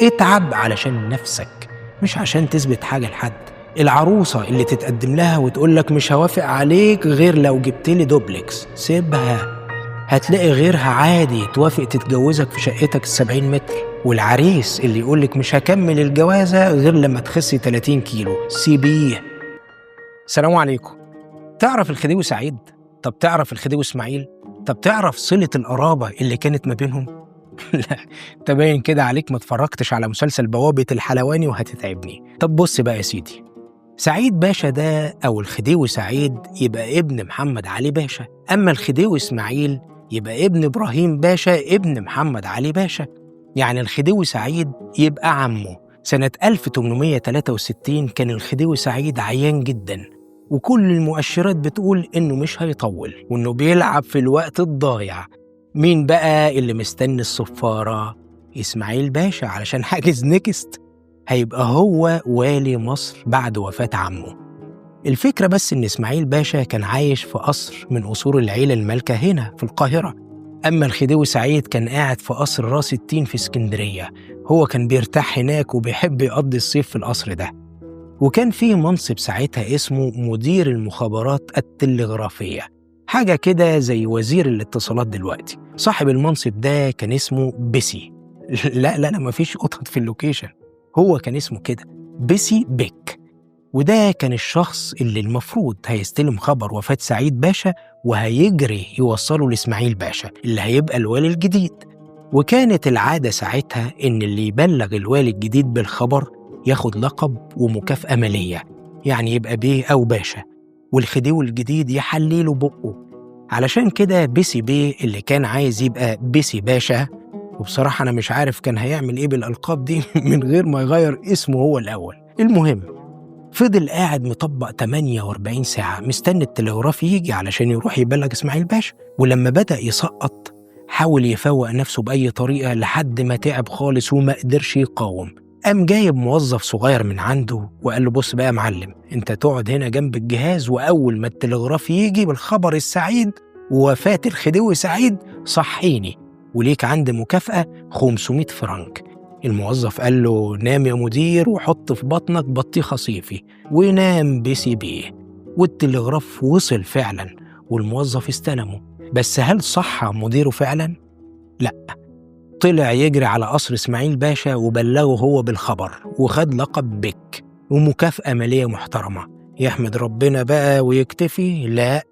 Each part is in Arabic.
اتعب علشان نفسك مش عشان تثبت حاجة لحد. العروسة اللي تتقدم لها وتقولك مش هوافق عليك غير لو جبتلي دوبلكس، سيبها، هتلاقي غيرها عادي توافق تتجوزك في شقتك 70 متر. والعريس اللي يقولك مش هكمل الجوازة غير لما تخسي 30 كيلو، سيبيه. السلام عليكم. تعرف الخديوي سعيد؟ طب تعرف الخديوي اسماعيل؟ طب تعرف صلة القرابة اللي كانت ما بينهم؟ لا، تبين كده عليك ما اتفرجتش على مسلسل بوابة الحلواني وهتتعبني. طب بص بقى يا سيدي، سعيد باشا ده أو الخديوي سعيد يبقى ابن محمد علي باشا، أما الخديوي اسماعيل يبقى ابن إبراهيم باشا ابن محمد علي باشا. يعني الخديوي سعيد يبقى عمه. سنة 1863 كان الخديوي سعيد عيان جدا، وكل المؤشرات بتقول إنه مش هيطول وإنه بيلعب في الوقت الضايع. مين بقى اللي مستني الصفارة؟ إسماعيل باشا، علشان حاجز نكست، هيبقى هو والي مصر بعد وفاة عمه. الفكرة بس إن إسماعيل باشا كان عايش في قصر من قصور العيلة المالكة هنا في القاهرة، أما الخديوي سعيد كان قاعد في قصر راس التين في اسكندرية. هو كان بيرتاح هناك وبيحب يقضي الصيف في القصر ده، وكان فيه منصب ساعتها اسمه مدير المخابرات التلغرافية، حاجة كده زي وزير الاتصالات دلوقتي. صاحب المنصب ده كان اسمه بيسي. لا مفيش قطط في اللوكيشن، هو كان اسمه كده، بيسي بيك. وده كان الشخص اللي المفروض هيستلم خبر وفاة سعيد باشا وهيجري يوصله لإسماعيل باشا اللي هيبقى الوالي الجديد. وكانت العادة ساعتها إن اللي يبلغ الوالي الجديد بالخبر ياخد لقب ومكافأة مالية، يعني يبقى بيه أو باشا، والخديوي الجديد يحليله بقه. علشان كده بيسي بيه اللي كان عايز يبقى بيسي باشا، وبصراحة أنا مش عارف كان هيعمل إيه بالألقاب دي من غير ما يغير اسمه هو الأول. المهم، فضل قاعد مطبق 48 ساعة مستني التلغراف يجي علشان يروح يبلغ إسماعيل باشا. ولما بدأ يسقط حاول يفوق نفسه بأي طريقة لحد ما تعب خالص وما قدرش يقاوم. قام جايب موظف صغير من عنده وقال له بص بقى يا معلم، انت تقعد هنا جنب الجهاز، وأول ما التلغراف يجي بالخبر السعيد ووفاة الخديوي سعيد صحيني، وليك عندي مكافأة 500 فرنك. الموظف قال له نام يا مدير وحط في بطنك بطيخة صيفي، ونام بيسي بيه. والتلغراف وصل فعلا والموظف استلمه، بس هل صح مديره فعلا؟ لا، طلع يجري على قصر إسماعيل باشا وبلغه هو بالخبر وخد لقب بك ومكافأة مالية محترمة. يحمد ربنا بقى ويكتفي؟ لا،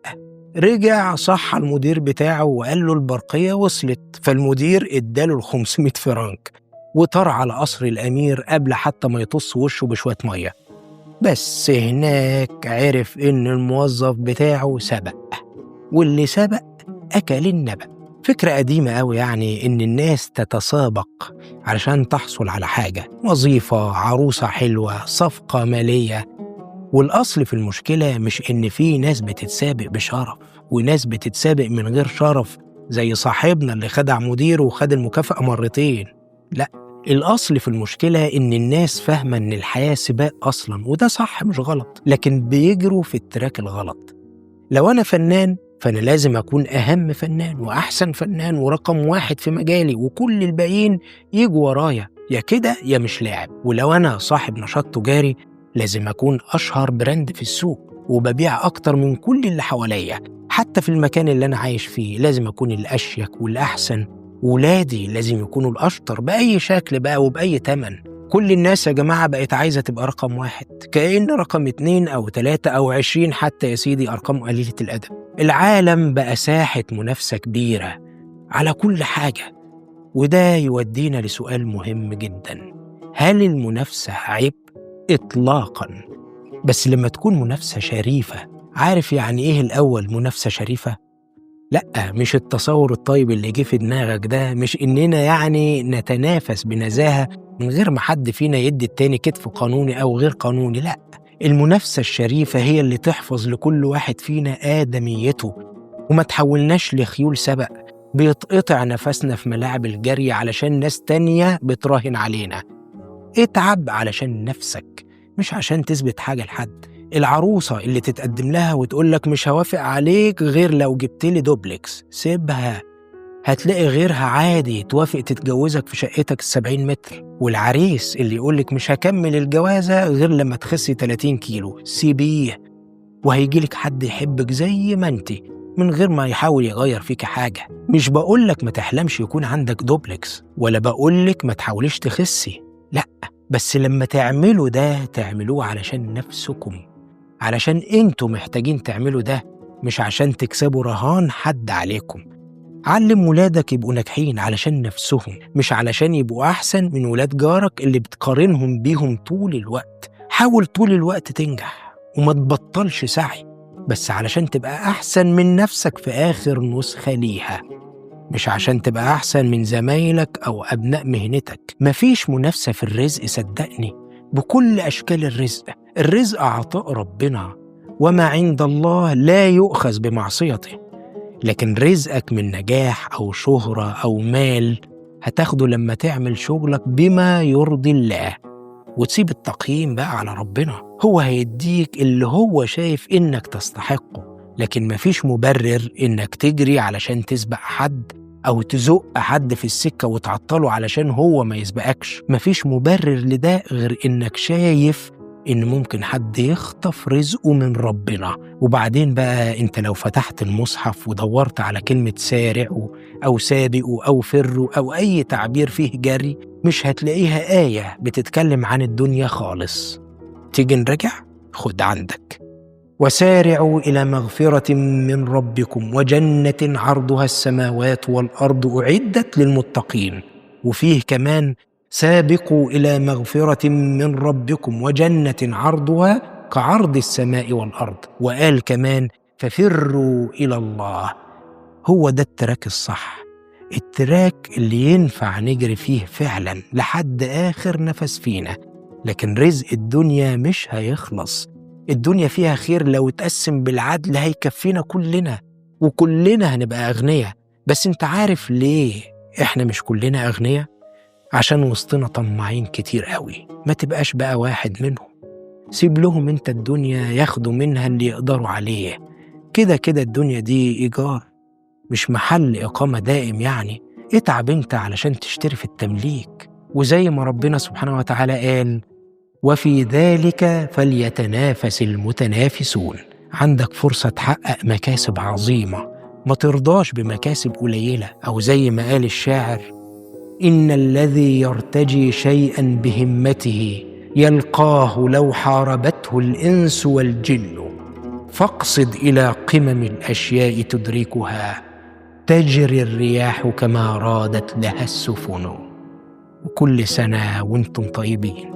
رجع صح المدير بتاعه وقال له البرقية وصلت، فالمدير اداله 500 فرنك وطار على قصر الأمير قبل حتى ما يطص وشه بشوية مية. بس هناك عرف إن الموظف بتاعه سبق، واللي سبق أكل النبأ. فكرة قديمة أوي، يعني إن الناس تتسابق علشان تحصل على حاجة، وظيفة، عروسة حلوة، صفقة مالية. والأصل في المشكلة مش إن في ناس بتتسابق بشرف وناس بتتسابق من غير شرف زي صاحبنا اللي خدع مديره وخد المكافأة مرتين. لا، الأصل في المشكلة إن الناس فاهمة إن الحياة سباق أصلا، وده صح مش غلط، لكن بيجروا في التراك الغلط. لو أنا فنان فأنا لازم أكون أهم فنان وأحسن فنان ورقم واحد في مجالي، وكل الباقيين يجوا ورايا، يا كده يا مش لاعب. ولو أنا صاحب نشاط تجاري لازم أكون أشهر براند في السوق وببيع أكتر من كل اللي حواليا. حتى في المكان اللي أنا عايش فيه لازم أكون الأشيك والأحسن، ولادي لازم يكونوا الأشطر بأي شكل بقى وبأي تمن. كل الناس يا جماعة بقت عايزة تبقى رقم واحد، كأن رقم 2 أو 3 أو 20 حتى يا سيدي أرقام قليلة الأدب. العالم بقى ساحة منافسة كبيرة على كل حاجة، وده يودينا لسؤال مهم جدا: هل المنافسة عيب؟ إطلاقا، بس لما تكون منافسة شريفة. عارف يعني إيه الأول منافسة شريفة؟ لأ، مش التصور الطيب اللي جه في دماغك ده، مش إننا يعني نتنافس بنزاهة من غير ما حد فينا يدي التاني كتف قانوني أو غير قانوني. لأ، المنافسة الشريفة هي اللي تحفظ لكل واحد فينا آدميته، وما تحولناش لخيول سبق بيتقطع نفسنا في ملاعب الجري علشان ناس تانية بتراهن علينا. اتعب علشان نفسك مش عشان تثبت حاجة لحد. العروسة اللي تتقدم لها وتقولك مش هوافق عليك غير لو جبتلي دوبلكس، سيبها، هتلاقي غيرها عادي توافق تتجوزك في شقتك 70 متر، والعريس اللي يقولك مش هكمل الجوازة غير لما تخسي 30 كيلو سيبيه، وهيجيلك حد يحبك زي ما انتي من غير ما يحاول يغير فيك حاجة. مش بقولك ما تحلمش يكون عندك دوبلكس، ولا بقولك ما تحاوليش تخسي، لأ، بس لما تعملوا ده تعملوه علشان نفسكم، علشان انتوا محتاجين تعملوا ده، مش عشان تكسبوا رهان حد عليكم. علم ولادك يبقوا ناجحين علشان نفسهم، مش علشان يبقوا أحسن من ولاد جارك اللي بتقارنهم بيهم طول الوقت. حاول طول الوقت تنجح وما تبطلش سعي، بس علشان تبقى أحسن من نفسك في آخر نسخة ليها، مش عشان تبقى أحسن من زمايلك أو أبناء مهنتك. مفيش منافسة في الرزق، صدقني، بكل أشكال الرزق عطاء ربنا، وما عند الله لا يؤخذ بمعصيته. لكن رزقك من نجاح أو شهرة أو مال هتاخده لما تعمل شغلك بما يرضي الله، وتسيب التقييم بقى على ربنا. هو هيديك اللي هو شايف إنك تستحقه، لكن مفيش مبرر إنك تجري علشان تسبق حد أو تزق حد في السكة وتعطله علشان هو ما يسبقكش. مفيش مبرر لده غير إنك شايف إن ممكن حد يخطف رزقه من ربنا. وبعدين بقى أنت لو فتحت المصحف ودورت على كلمة سارعوا أو سابقوا أو فروا أو أي تعبير فيه جري، مش هتلاقيها آية بتتكلم عن الدنيا خالص. تيجي نرجع؟ خد عندك: وسارعوا إلى مغفرة من ربكم وجنة عرضها السماوات والأرض أعدت للمتقين. وفيه كمان: سابقوا إلى مغفرة من ربكم وجنة عرضها كعرض السماء والأرض. وقال كمان: ففروا إلى الله. هو ده التراك الصح، التراك اللي ينفع نجري فيه فعلا لحد آخر نفس فينا. لكن رزق الدنيا مش هيخلص، الدنيا فيها خير لو اتقسم بالعدل هيكفينا كلنا، وكلنا هنبقى أغنياء. بس انت عارف ليه احنا مش كلنا أغنياء؟ عشان وسطنا طماعين كتير قوي. ما تبقاش بقى واحد منهم، سيب لهم انت الدنيا ياخدوا منها اللي يقدروا عليه. كده كده الدنيا دي إيجار، مش محل إقامة دائم. يعني اتعب انت علشان تشتري في التمليك. وزي ما ربنا سبحانه وتعالى قال: وفي ذلك فليتنافس المتنافسون. عندك فرصة تحقق مكاسب عظيمة، ما ترضاش بمكاسب قليلة. أو زي ما قال الشاعر: إن الذي يرتجي شيئا بهمته يلقاه لو حاربته الإنس والجن، فاقصد إلى قمم الأشياء تدركها، تجري الرياح كما رادت لها السفن. وكل سنة وانتم طيبين.